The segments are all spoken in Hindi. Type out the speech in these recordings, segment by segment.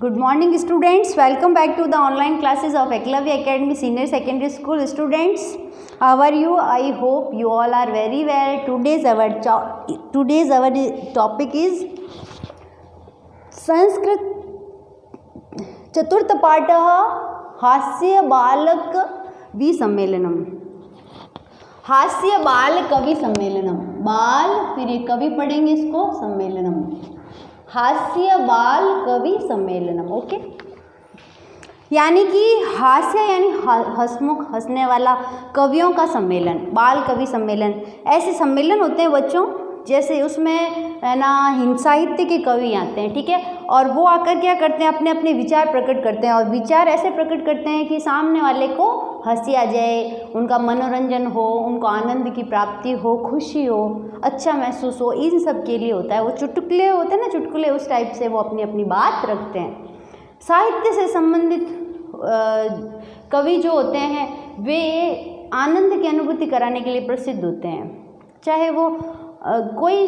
Good morning students, welcome back to the online classes of Eklavya Academy Senior Secondary School. Students, how are you? I hope you all are very well. Today's our topic is Sanskrit चतुर्थ पाठः हास्य बालक कवि सम्मेलनम। हास्य बाल कवि सम्मेलनम, बाल फिर ये कवि पढ़ेंगे इसको, सम्मेलनम, हास्य बाल कवि सम्मेलनम। ओके, यानी कि हास्य यानी हंसमुख, हंसने वाला, कवियों का सम्मेलन, बाल कवि सम्मेलन। ऐसे सम्मेलन होते हैं बच्चों, जैसे उसमें है ना साहित्य के कवि आते हैं, ठीक है, और वो आकर क्या करते हैं, अपने अपने विचार प्रकट करते हैं, और विचार ऐसे प्रकट करते हैं कि सामने वाले को हंसी आ जाए, उनका मनोरंजन हो, उनको आनंद की प्राप्ति हो, खुशी हो, अच्छा महसूस हो, इन सब के लिए होता है। वो चुटकुले होते हैं ना, चुटकुले, उस टाइप से वो अपनी अपनी बात रखते हैं। साहित्य से संबंधित कवि जो होते हैं वे आनंद की अनुभूति कराने के लिए प्रसिद्ध होते हैं। चाहे वो कोई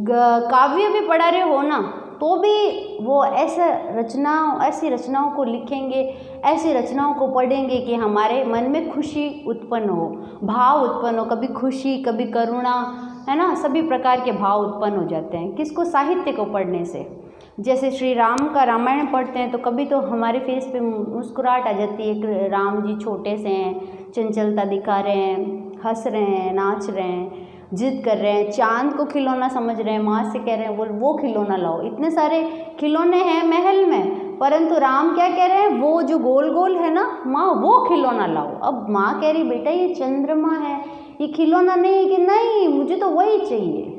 काव्य भी पढ़ा रहे हो ना, तो भी वो ऐसी रचनाओं को लिखेंगे, ऐसी रचनाओं को पढ़ेंगे कि हमारे मन में खुशी उत्पन्न हो, भाव उत्पन्न हो, कभी खुशी, कभी करुणा, है ना, सभी प्रकार के भाव उत्पन्न हो जाते हैं। किसको? साहित्य को पढ़ने से। जैसे श्री राम का रामायण पढ़ते हैं तो कभी तो हमारे फेस पे मुस्कुराहट आ जाती है कि राम जी छोटे से हैं, चंचलता दिखा रहे हैं, हंस रहे हैं, नाच रहे हैं, जिद कर रहे हैं, चांद को खिलौना समझ रहे हैं, माँ से कह रहे हैं वो खिलौना लाओ। इतने सारे खिलौने हैं महल में, परंतु राम क्या कह रहे हैं, वो जो गोल गोल है ना माँ, वो खिलौना लाओ। अब माँ कह रही बेटा ये चंद्रमा है, ये खिलौना नहीं है, कि नहीं मुझे तो वही चाहिए।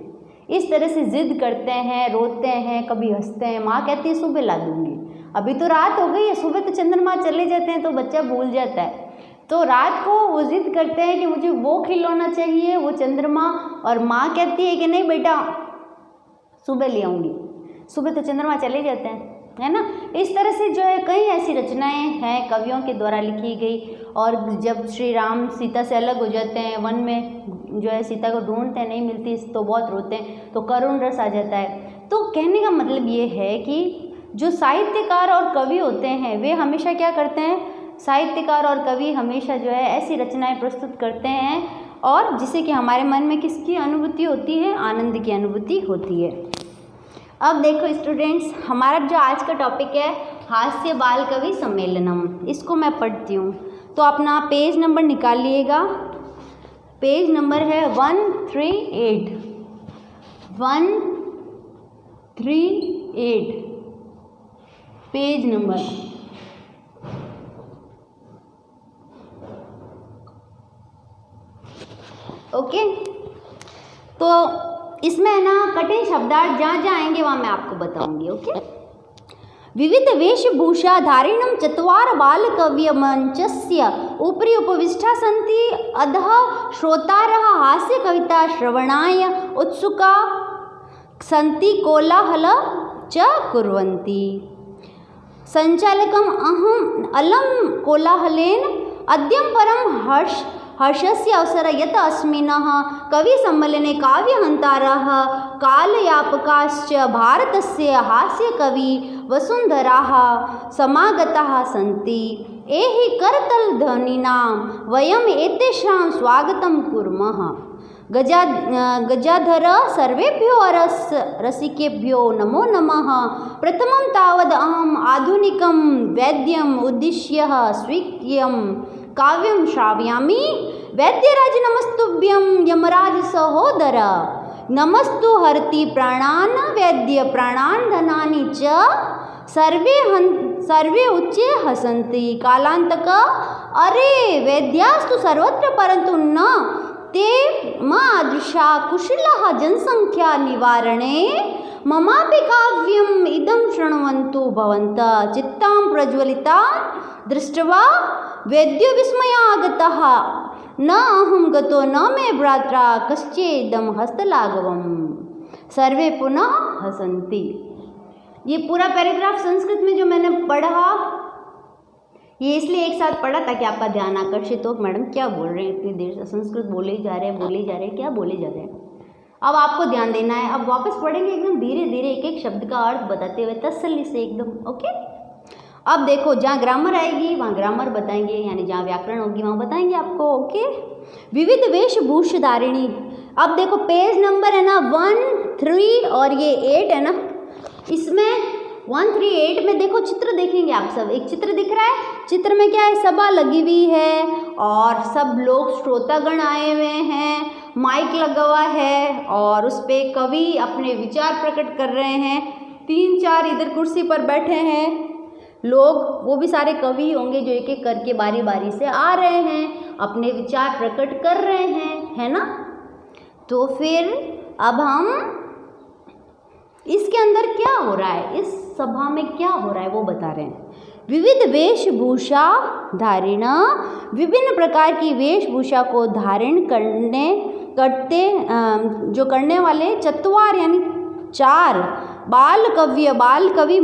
इस तरह से जिद करते हैं, रोते हैं, कभी हंसते हैं। माँ कहती है सुबह ला दूंगी, अभी तो रात हो गई है, सुबह तो चंद्रमा चले जाते हैं तो बच्चा भूल जाता है। तो रात को वो जिद करते हैं कि मुझे वो खिलौना चाहिए, वो चंद्रमा, और माँ कहती है कि नहीं बेटा सुबह ले आऊँगी, सुबह तो चंद्रमा चले जाते हैं, है ना। इस तरह से जो है कई ऐसी रचनाएं हैं कवियों के द्वारा लिखी गई। और जब श्री राम सीता से अलग हो जाते हैं, वन में जो है सीता को ढूंढते हैं, नहीं मिलती तो बहुत रोते हैं, तो करुण रस आ जाता है। तो कहने का मतलब ये है कि जो साहित्यकार और कवि होते हैं वे हमेशा क्या करते हैं, साहित्यकार और कवि हमेशा जो है ऐसी रचनाएं प्रस्तुत करते हैं और जिससे कि हमारे मन में किसकी अनुभूति होती है, आनंद की अनुभूति होती है। अब देखो स्टूडेंट्स, हमारा जो आज का टॉपिक है हास्य बाल कवि सम्मेलनम, इसको मैं पढ़ती हूँ, तो अपना पेज नंबर निकालिएगा। पेज नंबर है 138 पेज नंबर। ओके, तो इसमें है ना कठिन शब्दार्थ जहाँ जहाँ आएंगे वहाँ मैं आपको बताऊंगी। ओके, विविध वेशभूषा धारिणं चत्वार बालकव्य मंचस्य उपरि उपविष्टा सन्ति, अधः श्रोतारः हास्य कविता श्रवणाय उत्सुका सन्ति, कोलाहल च कुर्वन्ति। संचालकम् अलम कोलाहलेन अद्यं परं हर्षस्य अवसर यत अस्मिन्नः कवि सम्मेलने काव्यहन्तारः कालयापकाश्च भारतस्य हास्यकवि वसुन्धराः समागताः सन्ति। एहि करतलध्वनिनां वयम् एतेषां स्वागतं कुर्मः। गजाधर सर्वेभ्यो रसिकेभ्यो नमो नमः। प्रथमं तावद् अहम् आधुनिकं वैद्यम् उद्दिश्य स्वीयं काव्यं श्रावयामि। वैद्यराज नमस्तुभ्यं यमराज सहोदर, नमस्तु हरति प्राणान् वैद्य प्राणान् धनानि च, सर्वे उच्चे हसन्ति। कालांतक अरे वैद्यास्तु सर्वत्र परन्तु न ते मादृशा कुशलाः जनसंख्या निवारणे। ममापि काव्यम् इदं शृण्वन्तु भवन्तः। चित्तां प्रज्वलिता दृष्ट्वा वैद्यो विस्मयागतः, न अहं गतो न मे भ्रात्रा कश्चिदं हस्तलाघवम्। सर्वे पुनः हसन्ति। ये पूरा पैराग्राफ संस्कृत में जो मैंने पढ़ा, ये इसलिए एक साथ पढ़ा ताकि आपका ध्यान आकर्षित हो। मैडम क्या बोल रहे हैं, इतनी देर से संस्कृत बोले ही जा रहे हैं, क्या बोले जा रहे हैं। अब आपको ध्यान देना है, अब वापस पढ़ेंगे एकदम धीरे धीरे एक एक शब्द का अर्थ बताते हुए तसल्ली से एकदम। ओके, अब देखो जहाँ ग्रामर आएगी वहाँ ग्रामर बताएंगे, यानी जहाँ व्याकरण होगी वहाँ बताएंगे आपको। ओके, विविध वेशभूषधारिणी। अब देखो पेज नंबर है ना 1, 3 और ये 8 है ना, इसमें 1, 3, 8 में देखो चित्र देखेंगे आप सब। एक चित्र दिख रहा है, चित्र में क्या है, सभा लगी हुई है और सब लोग श्रोतागण आए हुए हैं, माइक लगा हुआ है और उस पे कवि अपने विचार प्रकट कर रहे हैं। 3-4 इधर कुर्सी पर बैठे हैं लोग, वो भी सारे कवि होंगे जो एक एक करके बारी बारी से आ रहे हैं, अपने विचार प्रकट कर रहे हैं, है ना। तो फिर अब हम इसके अंदर क्या हो रहा है, इस सभा में क्या हो रहा है वो बता रहे हैं। विविध वेशभूषा धारिण, विभिन्न प्रकार की वेशभूषा को धारण करने वाले चत्वार यानी 4 बाल कवि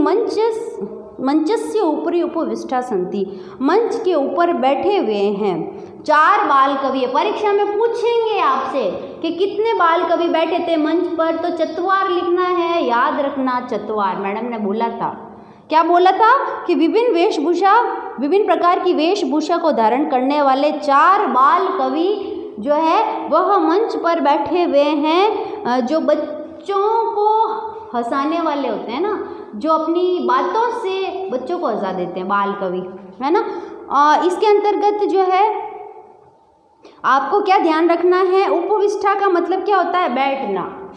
मंचस्य ऊपरी उपविष्टा संति, मंच के ऊपर बैठे हुए हैं। 4 बाल कवि, परीक्षा में पूछेंगे आपसे कि कितने बाल कवि बैठे थे मंच पर, तो चत्वार लिखना है, याद रखना चत्वार। मैडम ने बोला था, क्या बोला था कि विभिन्न प्रकार की वेशभूषा को धारण करने वाले 4 बाल कवि जो है वह मंच पर बैठे हुए हैं, जो बच्चों को हंसाने वाले होते हैं ना, जो अपनी बातों से बच्चों को हंसा देते हैं, बाल कवि, है ना। इसके अंतर्गत जो है आपको क्या ध्यान रखना है, उपविष्टा का मतलब क्या होता है, बैठना।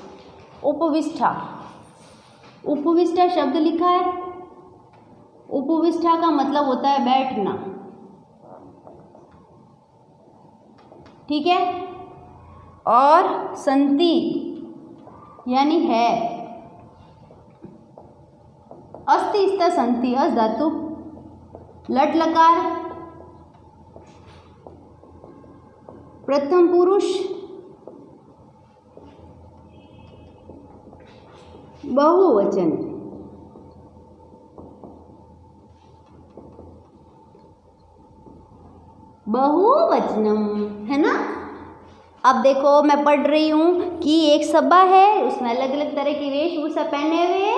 उपविष्टा शब्द लिखा है, उपविष्टा का मतलब होता है बैठना, ठीक है। और संति यानी है, अस्ति स्था संति, अस धातु, लट लकार, प्रथम पुरुष, बहुवचन, बहुवचनम, है ना। अब देखो मैं पढ़ रही हूँ कि एक सभा है, उसमें अलग अलग तरह की वेशभूषा पहने हुए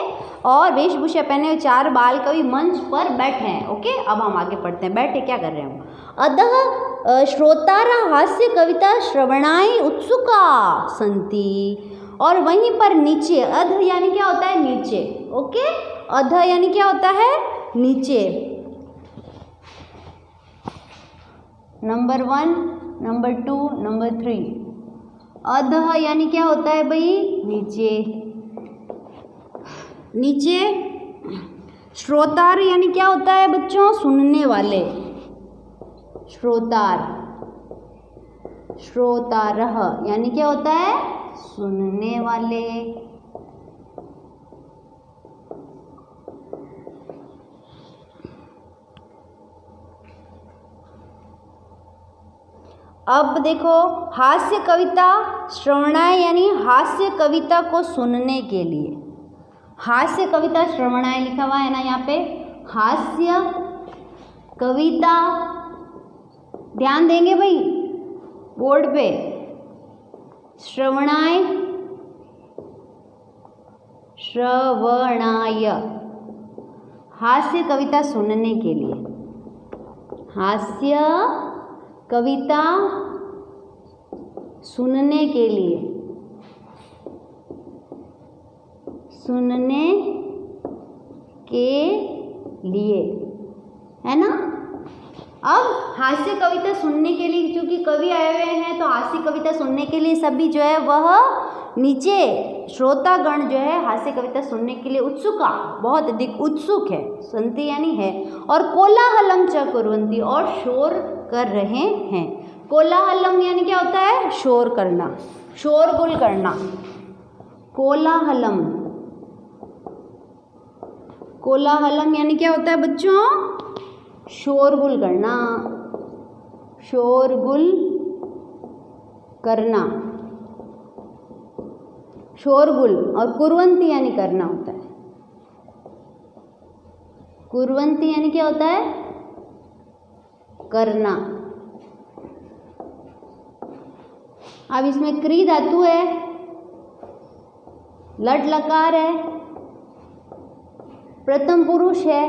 और वेशभूषा पहने हुए 4 बाल कवि मंच पर बैठे हैं। ओके, अब हम आगे पढ़ते हैं, बैठे क्या कर रहे हैं। अतः श्रोतारा हास्य कविता श्रवणाय उत्सुका संति, और वहीं पर नीचे अध यानी क्या होता है, नीचे। ओके, अध यानी क्या होता है, नीचे। Number 1, number 2, number 3। अध यानी क्या होता है भाई, नीचे। नीचे श्रोतार यानी क्या होता है बच्चों, सुनने वाले। श्रोतारः यानी क्या होता है, सुनने वाले। अब देखो हास्य कविता श्रवणाय यानी हास्य कविता को सुनने के लिए, हास्य कविता श्रवणाय लिखा हुआ है ना यहाँ पे, हास्य कविता, ध्यान देंगे भाई बोर्ड पे, श्रवणाय, हास्य कविता सुनने के लिए, हास्य कविता सुनने के लिए, सुनने के लिए, है ना। अब हास्य कविता सुनने के लिए, क्योंकि कवि आए हुए हैं तो हास्य कविता सुनने के लिए सभी जो है वह नीचे श्रोतागण जो है हास्य कविता सुनने के लिए उत्सुका, बहुत अधिक उत्सुक है, संति यानी है। और कोलाहलम च कुर्वन्ति, और शोर कर रहे हैं। कोलाहलम यानी क्या होता है, शोर करना, शोरगुल करना। कोलाहलम, कोलाहलम यानी क्या होता है बच्चों, शोरगुल करना, शोरगुल करना, शोरगुल। और कुर्वन्ति यानी करना होता है, कुर्वन्ति यानी क्या होता है, करना। अब इसमें क्री धातु है, लट लकार है, प्रथम पुरुष है,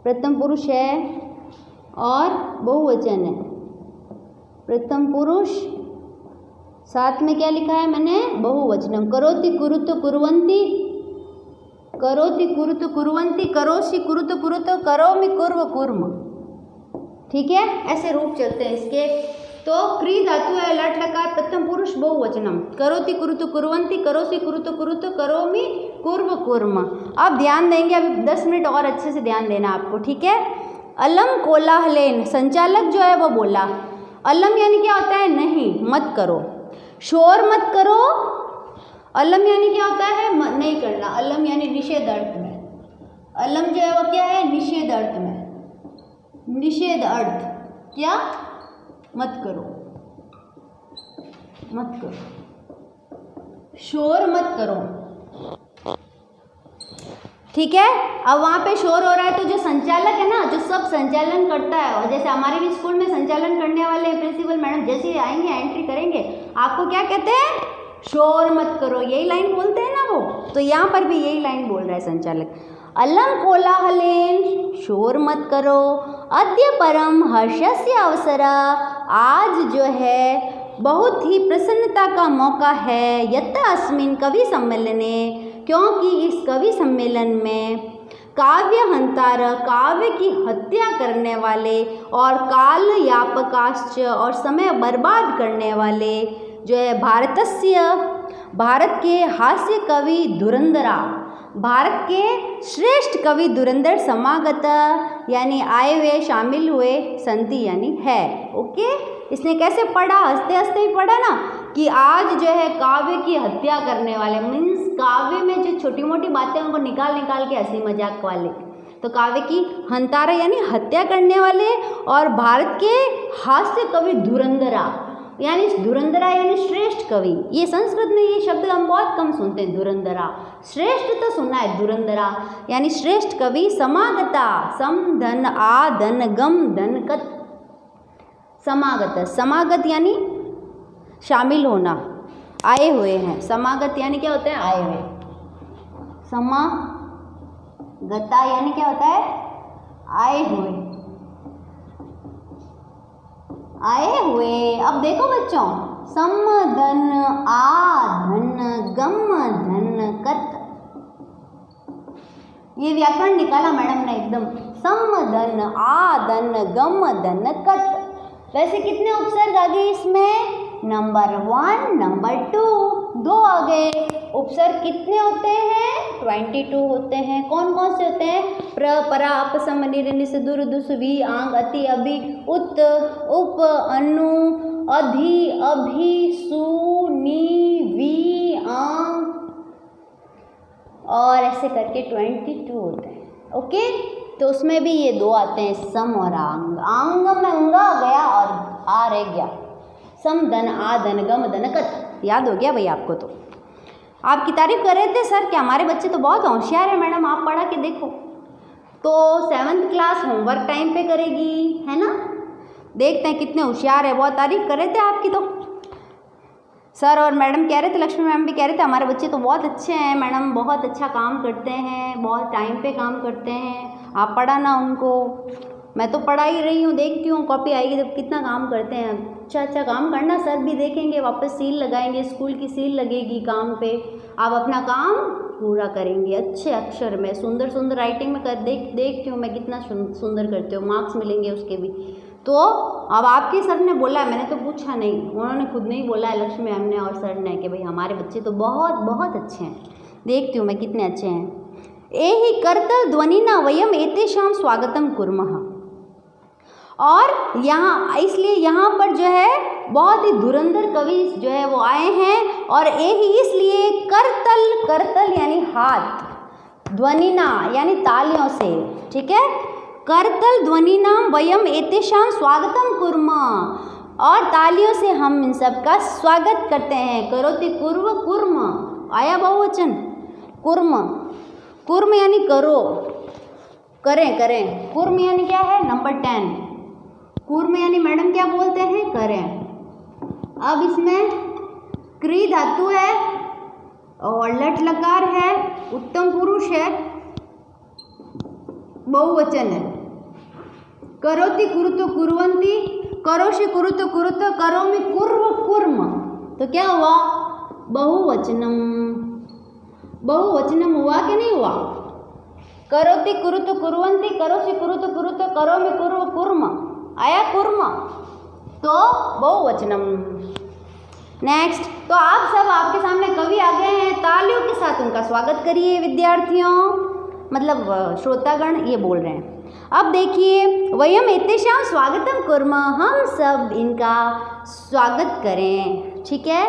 प्रथम पुरुष है और बहुवचन है। प्रथम पुरुष, साथ में क्या लिखा है मैंने, बहुवचनम। करोति कुरुतो कुर्वन्ति, करोति कुरुतो कुर्वन्ति, करोषि कुरुतो कुरुतो, करोमि कुर्व कुर्म। ठीक है, ऐसे रूप चलते हैं इसके। तो क्री धातु है, लट लकार, प्रथम पुरुष, बहुवचनम। करोति कुरुतो कुर्वन्ति, करोषि कुरुतो कुरुतो, करोमि कुर्व कुर्म। अब ध्यान देंगे, अभी 10 मिनट और अच्छे से ध्यान देना आपको, ठीक है। अलम कोलाहलेन, संचालक जो है वो बोला। अलम यानी क्या होता है, नहीं, मत करो, शोर मत करो। अलम यानी क्या होता है, नहीं करना। अलम यानी निषेध अर्थ में। अलम जो है वो क्या है, निषेध अर्थ में। निषेध अर्थ क्या, मत करो, मत करो, शोर मत करो। ठीक है। अब वहाँ पे शोर हो रहा है तो जो संचालक है ना, जो सब संचालन करता है, और जैसे हमारे भी स्कूल में संचालन करने वाले प्रिंसिपल मैडम जैसे ही आएंगे, एंट्री करेंगे, आपको क्या कहते हैं, शोर मत करो, यही लाइन बोलते हैं ना वो। तो यहाँ पर भी यही लाइन बोल रहा है संचालक। अलम कोलाहलेन, शोर मत करो। अद्य परम हर्षस्य अवसर, आज जो है बहुत ही प्रसन्नता का मौका है। यत अस्मिन् कवि सम्मेलने, क्योंकि इस कवि सम्मेलन में काव्य हंतार, काव्य की हत्या करने वाले, और काल यापकाश्च, और समय बर्बाद करने वाले जो है भारतस्य, भारत के हास्य कवि धुरंधरा, भारत के श्रेष्ठ कवि धुरंधर समागत यानी आए हुए, शामिल हुए, संति यानी है। ओके, इसने कैसे पढ़ा, हंसते हंसते ही पढ़ा ना, कि आज जो है काव्य की हत्या करने वाले, मीन्स काव्य में जो छोटी मोटी बातें उनको निकाल निकाल के हंसी मजाक वाले, तो काव्य की हंतारा यानी हत्या करने वाले, और भारत के हास्य कवि धुरंधरा यानी धुरंधरा यानी श्रेष्ठ कवि। ये संस्कृत में ये शब्द हम बहुत कम सुनते हैं, धुरंधरा। श्रेष्ठ तो सुना है, धुरंधरा यानी श्रेष्ठ कवि। समागता, सम धन आ धन गम धन कत, समागत, समागत यानी शामिल होना, आए हुए हैं। समागत यानी क्या होता है, आए हुए। समागता यानी क्या होता है, आए हुए, आए हुए। अब देखो बच्चों, सम धन आ धन गम धन कत, ये व्याकरण निकाला मैडम ने एकदम। सम धन आ धन गम धन कत। वैसे कितने उपसर्ग आ गए इसमें, नंबर 1, नंबर 2, 2 आ गए। उपसर्ग कितने होते हैं, 22 होते हैं। कौन कौन से होते हैं, प्र, परा, अप, सम, निर, निस, दुर, दुस, वी, आंग, अति, अभि, उत, उप, अनु, अधि, अभि, सु, नी, वी, आंग, और ऐसे करके 22 होते हैं। ओके, तो उसमें भी ये 2 आते हैं, सम और आंग। आंग में अंगा गया और आ रह गया। सम धन आ धन गम धन कत, याद हो गया भाई आपको। तो आपकी तारीफ कर रहे थे सर कि हमारे बच्चे तो बहुत होशियार है मैडम, आप पढ़ा के देखो। तो 7th क्लास होमवर्क टाइम पे करेगी, है ना, देखते हैं कितने होशियार है। बहुत तारीफ कर रहे थे आपकी। तो सर और मैडम कह रहे थे, लक्ष्मी मैम भी कह रहे थे, हमारे बच्चे तो बहुत अच्छे हैं मैडम, बहुत अच्छा काम करते हैं, बहुत टाइम पे काम करते हैं, आप पढ़ाना उनको। मैं तो पढ़ा ही रही हूँ, देखती हूँ कॉपी आएगी जब कितना काम करते हैं। अच्छा अच्छा काम करना, सर भी देखेंगे, वापस सील लगाएंगे, स्कूल की सील लगेगी काम पे, आप अपना काम पूरा करेंगे अच्छे अक्षर में, सुंदर सुंदर राइटिंग में कर देखती हूँ मैं कितना सुंदर करते हो, मार्क्स मिलेंगे उसके भी। तो अब आपके सर ने बोला है, मैंने तो पूछा नहीं, उन्होंने खुद नहीं बोला है, लक्ष्मी मैम ने और सर ने, कि भाई हमारे बच्चे तो बहुत बहुत अच्छे हैं, देखती हूँ मैं कितने अच्छे हैं। एहि कर्तल ध्वनिना वयम एतेषां स्वागतम कुर्मः। और यहाँ इसलिए यहाँ पर जो है बहुत ही धुरंधर कवि जो है वो आए हैं, और यही इसलिए करतल, करतल यानी हाथ, ध्वनिना यानी तालियों से, ठीक है, करतल ध्वनिना वयम एतेषां स्वागतम कुर्मः, और तालियों से हम इन सब का स्वागत करते हैं। करोति कुर्व कुर्म, आया बहुवचन, कुर्म, कुर्म यानी करो, करें करें। कुर्म यानी क्या है, नंबर 10। कुर्म यानी मैडम क्या बोलते हैं, करें। अब इसमें क्री धातु है और लट लकार है, उत्तम पुरुष है, बहुवचन है। करोति कुरुतो कुर्वन्ति, करोषि कुरुतो कुरुतो, करोमि कुर्व कुर्म, तो क्या हुआ? बहुवचनम। बहुवचनम हुआ कि नहीं हुआ? करोति कुरुतो कुर्वन्ति, करोषि कुरुतो कुरुतो, करोमि कुर्व कुर्म, आया कुर्म, तो बहुवचनम। नेक्स्ट, तो आप सब, आपके सामने कवि आ गए हैं, तालियों के साथ उनका स्वागत करिए विद्यार्थियों, मतलब श्रोतागण ये बोल रहे हैं। अब देखिए, वयम एतेषां स्वागतम कुर्म, हम सब इनका स्वागत करें, ठीक है।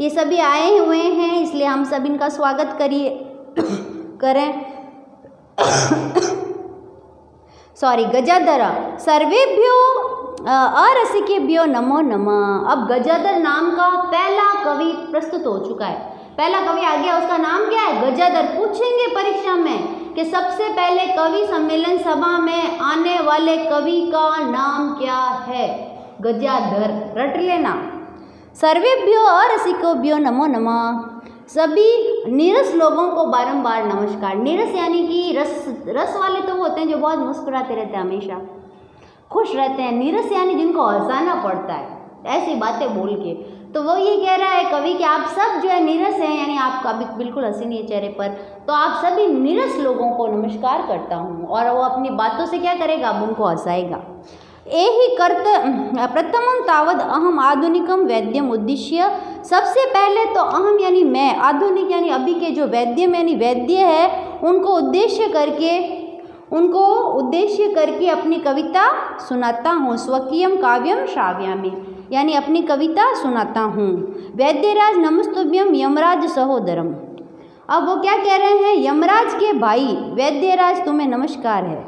ये सभी आए हुए हैं इसलिए हम सब इनका स्वागत करें। सॉरी, गजाधर सर्वेभ्यो अरसिकेभ्यो नमो नमः। अब गजाधर नाम का पहला कवि प्रस्तुत हो चुका है, पहला कवि आ गया, उसका नाम क्या है? गजाधर। पूछेंगे परीक्षा में कि सबसे पहले कवि सम्मेलन सभा में आने वाले कवि का नाम क्या है? गजाधर, रट लेना। सर्वेभ्यो अरसिकेभ्यो नमो नमः, सभी नीरस लोगों को बारंबार नमस्कार। नीरस यानी कि रस वाले तो वो होते हैं जो बहुत मुस्कुराते रहते हैं, हमेशा खुश रहते हैं। नीरस यानी जिनको हंसाना पड़ता है ऐसी बातें बोल के, तो वो ये कह रहा है कवि कि आप सब जो है नीरस हैं, यानी आपका भी बिल्कुल हंसी नहीं है चेहरे पर, तो आप सभी नीरस लोगों को नमस्कार करता हूँ। और वो अपनी बातों से क्या करेगा? अब उनको हंसाएगा। एहि कर्त प्रथमं तावद अहम आधुनिकम वैद्यम उद्देश्य, सबसे पहले तो अहम यानी मैं, आधुनिक यानी अभी के जो वैद्यम यानी वैद्य है, उनको उद्देश्य करके अपनी कविता सुनाता हूँ। स्वकीयम काव्यम श्राव्यामि, यानी अपनी कविता सुनाता हूँ। वैद्यराज नमस्तुभ्यम यमराज सहोदरम। अब वो क्या कह रहे हैं? यमराज के भाई वैद्यराज तुम्हें नमस्कार है।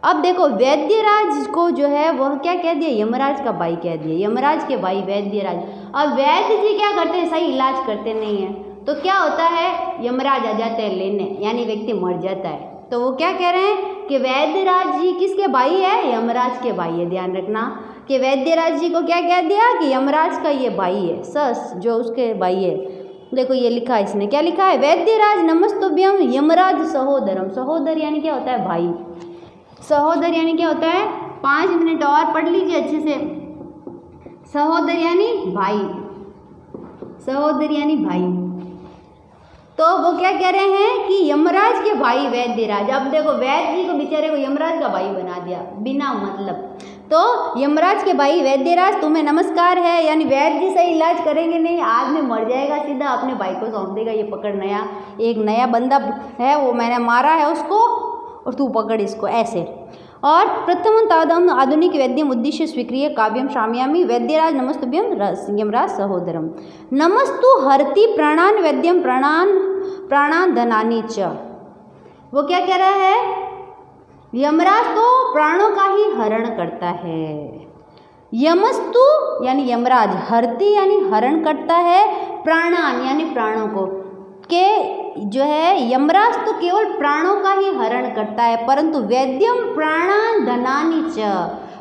अब देखो, वैद्यराज को जो है वह क्या कह दिया? यमराज का भाई कह दिया, यमराज के भाई वैद्यराज। अब वैद्य जी क्या करते हैं? सही इलाज करते नहीं है, तो क्या होता है? यमराज आ जाते हैं लेने, यानी व्यक्ति मर जाता है। तो वो क्या कह रहे हैं कि वैद्यराज जी किसके भाई है? यमराज के भाई है। ध्यान रखना कि वैद्यराज जी को क्या कह दिया कि यमराज का ये भाई है, सस जो उसके भाई है। देखो ये लिखा है, इसने क्या लिखा है? वैद्यराज नमस्तुभ्यम यमराज सहोदरम। सहोदर यानी क्या होता है? भाई। सहोदर यानी क्या होता है? 5 मिनट और पढ़ लीजिए अच्छे से। सहोदर यानी भाई, सहोदर यानी भाई। तो वो क्या कह रहे हैं कि यमराज के भाई वैद्यराज। अब देखो, वैद्य जी को बेचारे को यमराज का भाई बना दिया बिना मतलब। तो यमराज के भाई वैद्यराज तुम्हें नमस्कार है, यानी वैद्य जी सही इलाज करेंगे नहीं, आदमी मर जाएगा, सीधा अपने भाई को सौंप देगा, ये पकड़, एक नया बंदा है वो मैंने मारा है उसको और तू पकड़ इसको, ऐसे। और प्रथम तादम आधुनिक वैद्यम उद्देश्य स्वीक्रिय काव्यम श्राम्यामि वैद्यराज नमस्तुभ्यम यमराज सहोदरम। नमस्तु हरति प्राणान वैद्यम प्राणान धनानि च। वो क्या कह रहा है? यमराज तो प्राणों का ही हरण करता है। यमस्तु यानी यमराज, हरति यानी हरण करता है, प्राणान यानी प्राणों को, के जो है यमराज तो केवल प्राणों का ही हरण करता है, परंतु वैद्यम प्राणान धनानि च,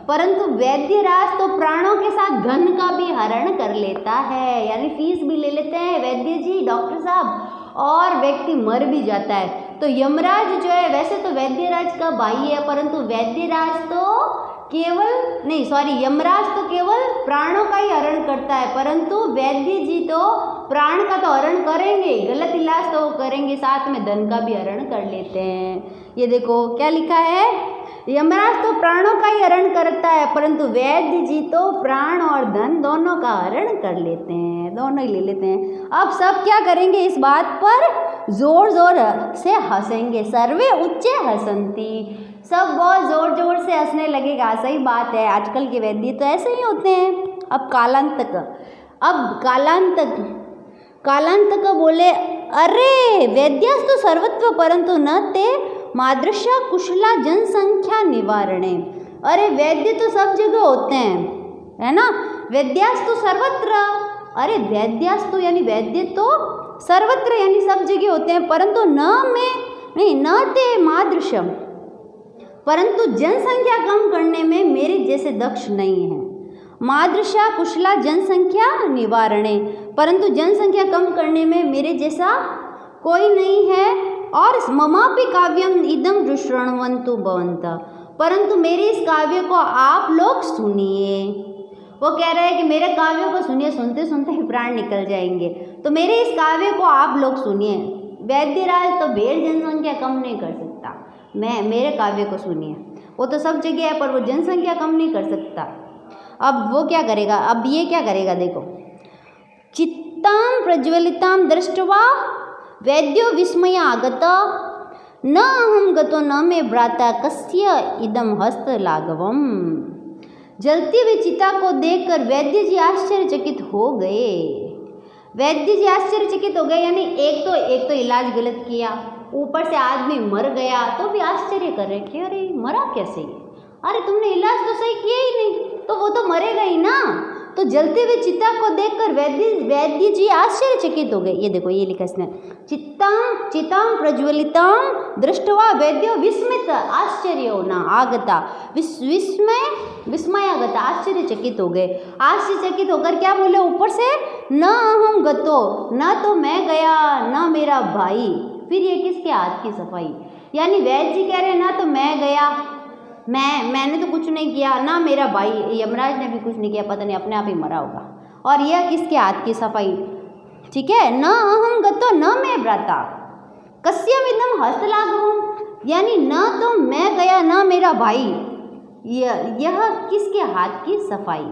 परंतु वैद्यराज तो प्राणों के साथ धन का भी हरण कर लेता है, यानी फीस भी ले लेते हैं वैद्य जी, डॉक्टर साहब, और व्यक्ति मर भी जाता है। तो यमराज जो है वैसे तो वैद्यराज का भाई है, परंतु वैद्यराज तो यमराज तो केवल प्राणों का ही हरण करता है, परंतु वैद्य जी तो प्राण का तो हरण करेंगे, गलत इलाज तो वो करेंगे, साथ में धन का भी हरण कर लेते हैं। ये देखो क्या लिखा है? यमराज तो प्राणों का ही हरण करता है, परंतु वैद्य जी तो प्राण और धन दोनों का हरण कर लेते हैं, दोनों ही ले लेते हैं। अब सब क्या करेंगे? इस बात पर जोर जोर से हंसेंगे। सर्वे उच्चे हंसंती, सब बहुत ज़ोर ज़ोर से हंसने लगेगा। सही बात है, आजकल के वैद्य तो ऐसे ही होते हैं। अब कालांतक बोले, अरे वैद्यास्तु सर्वत्र परंतु न ते मादृशा कुशला जनसंख्या निवारणे। अरे वैद्य तो सब जगह होते हैं, है ना? वैद्यास्तु सर्वत्र, अरे वैद्यास्तु यानी वैद्य तो सर्वत्र यानी सब जगह होते हैं, परंतु न ते मादृशम, परंतु जनसंख्या कम करने में मेरे जैसे दक्ष नहीं है। मादृशा कुशला जनसंख्या निवारणे, परंतु जनसंख्या कम करने में मेरे जैसा कोई नहीं है। और ममापि काव्यम इदम दृश्यण्वन्तु भवन्तः, परंतु मेरे इस काव्य को आप लोग सुनिए। वो कह रहे हैं कि मेरे काव्य को सुनिए, सुनते सुनते ही प्राण निकल जाएंगे, तो मेरे इस काव्य को आप लोग सुनिए। वैद्यराज तो भेड़ जनसंख्या कम नहीं कर सकता, मेरे काव्य को सुनिए। वो तो सब जगह है पर वो जनसंख्या कम नहीं कर सकता। अब वो क्या करेगा, अब ये क्या करेगा देखो, चित्तां प्रज्वलितां दृष्ट्वा वैद्यो विस्मय आगत न अहम गतो न मे भ्राता कस्य इदम हस्तलाघवम। जलती हुई चिता को देखकर वैद्य जी आश्चर्यचकित हो गए। वैद्य जी आश्चर्यचकित हो गए यानी एक तो इलाज गलत किया, ऊपर से आदमी मर गया तो भी आश्चर्य कर रहे कि अरे मरा कैसे, अरे तुमने इलाज तो सही किया ही नहीं, तो वो तो मरेगा ही ना। तो जलते हुए चिता को देखकर वैद्य जी आश्चर्यचकित हो गए। ये देखो ये लिखा इसने, चितां प्रज्वलितां दृष्ट्वा वैद्यो विस्मित आश्चर्य न आगता, विस्मय आगता, आश्चर्यचकित हो गए। आश्चर्यचकित होकर क्या बोले ऊपर से, न अहम गतो, न तो मैं गया न मेरा भाई। फिर ये किसके हाथ की सफाई, यानी वैद्य जी कह रहे हैं ना तो मैं गया, मैंने तो कुछ नहीं किया, ना मेरा भाई यमराज ने भी कुछ नहीं किया, पता नहीं अपने आप ही मरा होगा। और यह किसके हाथ की सफाई, ठीक है। न अहम गतो न मैं भ्राता कस्यमिदं हस्तलाघवम, यानी न तो मैं गया न मेरा भाई, यह किसके हाथ की सफाई।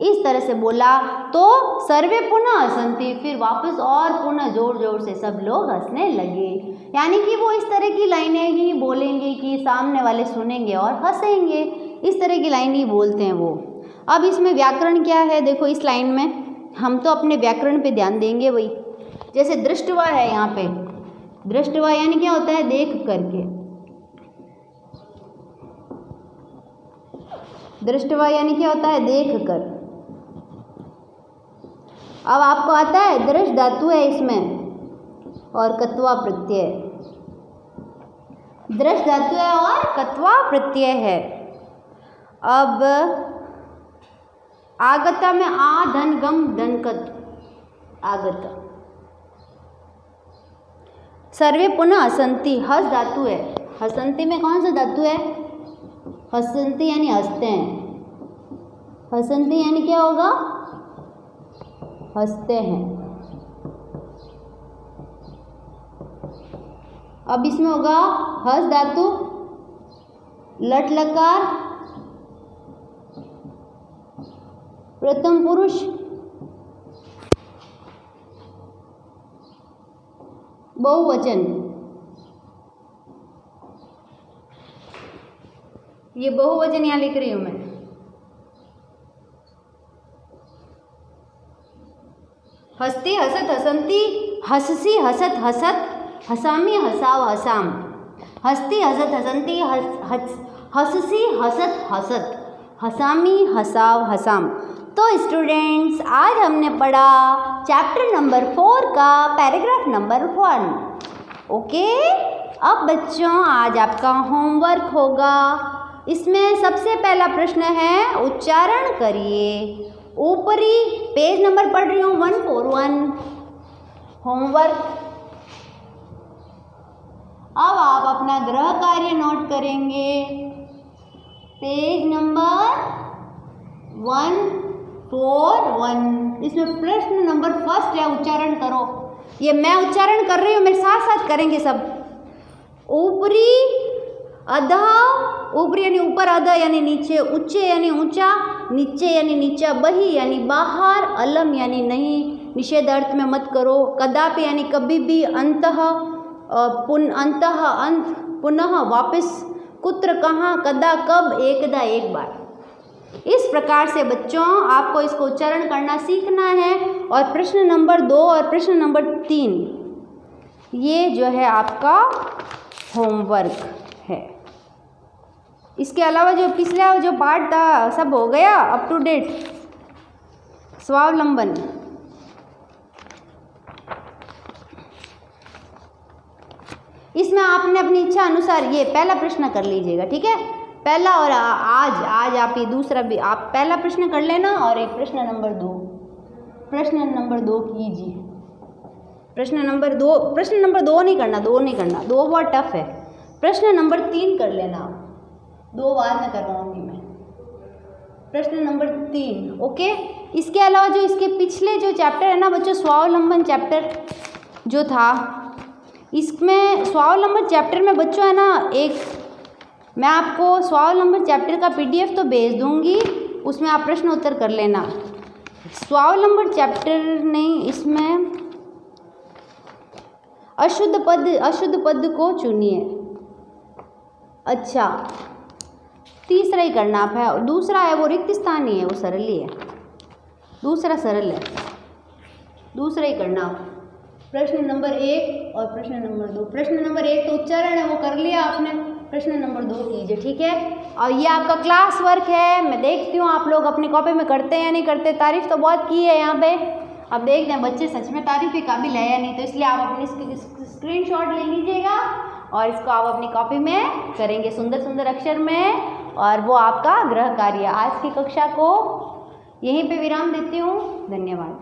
इस तरह से बोला तो सर्वे पुनः हंसन्ति, फिर वापस और पुनः जोर जोर से सब लोग हंसने लगे। यानी कि वो इस तरह की लाइनें ही बोलेंगे कि सामने वाले सुनेंगे और हंसेंगे, इस तरह की लाइन ही बोलते हैं वो। अब इसमें व्याकरण क्या है देखो, इस लाइन में हम तो अपने व्याकरण पे ध्यान देंगे वही। जैसे दृष्टवा है यहाँ पे, दृष्टवा यानी क्या होता है, देख करके, दृष्टवा यानी क्या होता है, देख कर। अब आपको आता है दृष्ट धातु है इसमें और कत्वा प्रत्यय, दृष्ट धातु है और कत्वा प्रत्यय है। अब आगता में आ धन गम धनकत आगत, सर्वे पुनः हसंती, हस धातु है, हसंती में कौन सा धातु है, हसंती यानी हंसते हैं, हसंती यानी क्या होगा, हंसते हैं। अब इसमें होगा हस धातु, लट लकार, प्रथम पुरुष, बहुवचन। ये बहुवचन यहाँ लिख रही हूं मैं। हस्ती हसत हसंती, हससी हसत हसत, हसामी हसाव हसाम, हस्ती हसत हसंती, हससी हसत हसत, हसामी हसाव हसाम। तो स्टूडेंट्स आज हमने पढ़ा चैप्टर नंबर 4 का पैराग्राफ नंबर 1। ओके, अब बच्चों आज आपका होमवर्क होगा। इसमें सबसे पहला प्रश्न है, उच्चारण करिए। ऊपरी पेज नंबर पढ़ रही हूँ 141 होमवर्क। अब आप अपना गृह कार्य नोट करेंगे, पेज नंबर 141। इसमें प्रश्न नंबर 1 है, उच्चारण करो। ये मैं उच्चारण कर रही हूँ, मेरे साथ साथ करेंगे सब। ऊपरी अधा, ऊपरी यानी ऊपर, अधा यानी नीचे, उच्चे यानी ऊंचा, नीचे यानी नीचा, बही यानी बाहर, अलम यानी नहीं, निषेध अर्थ में मत करो, कदापि यानी कभी भी, अंतः अंतः अंत, पुनः वापस, कुत्र कहाँ, कदा कब, एकदा एक बार। इस प्रकार से बच्चों आपको इसको उच्चारण करना सीखना है। और प्रश्न नंबर 2 और प्रश्न नंबर 3 ये जो है आपका होमवर्क है। इसके अलावा जो पिछला जो पार्ट था सब हो गया अप टू डेट। स्वावलंबन, इसमें आपने अपनी इच्छा अनुसार ये पहला प्रश्न कर लीजिएगा, ठीक है। पहला, और आज आप ये दूसरा भी आप पहला प्रश्न कर लेना और एक प्रश्न नंबर 2। प्रश्न नंबर 2 कीजिए। प्रश्न नंबर 2 नहीं करना, 2 बहुत टफ है। प्रश्न नंबर 3 कर लेना, 2 बाद में करवाऊंगी मैं। प्रश्न नंबर 3, ओके। इसके अलावा जो इसके पिछले जो चैप्टर है ना बच्चों, स्वावलंबन चैप्टर जो था, इसमें स्वावलंबन चैप्टर में बच्चों है ना, एक मैं आपको स्वावलंबन चैप्टर का PDF तो भेज दूंगी, उसमें आप प्रश्न उत्तर कर लेना। स्वावलंबन चैप्टर नहीं, इसमें अशुद्ध पद को चुनिए। अच्छा, तीसरा ही करना आप है, दूसरा है वो रिक्त स्थान ही है, वो सरल ही है, दूसरा सरल है, दूसरा ही करना आप। प्रश्न नंबर 1 और प्रश्न नंबर 2। प्रश्न नंबर 1 तो उच्चारण है वो कर लिया आपने, प्रश्न नंबर 2 कीजिए, ठीक है। और ये आपका क्लास वर्क है, मैं देखती हूँ आप लोग अपनी कॉपी में करते हैं या नहीं करते। तारीफ तो बहुत की है यहाँ पे, अब देखते हैं बच्चे सच में तारीफ के काबिल है या नहीं। तो इसलिए आप अपनी स्क्रीनशॉट ले लीजिएगा और इसको आप अपनी कॉपी में करेंगे सुंदर सुंदर अक्षर में, और वो आपका गृह कार्य। आज की कक्षा को यहीं पे विराम देती हूँ, धन्यवाद।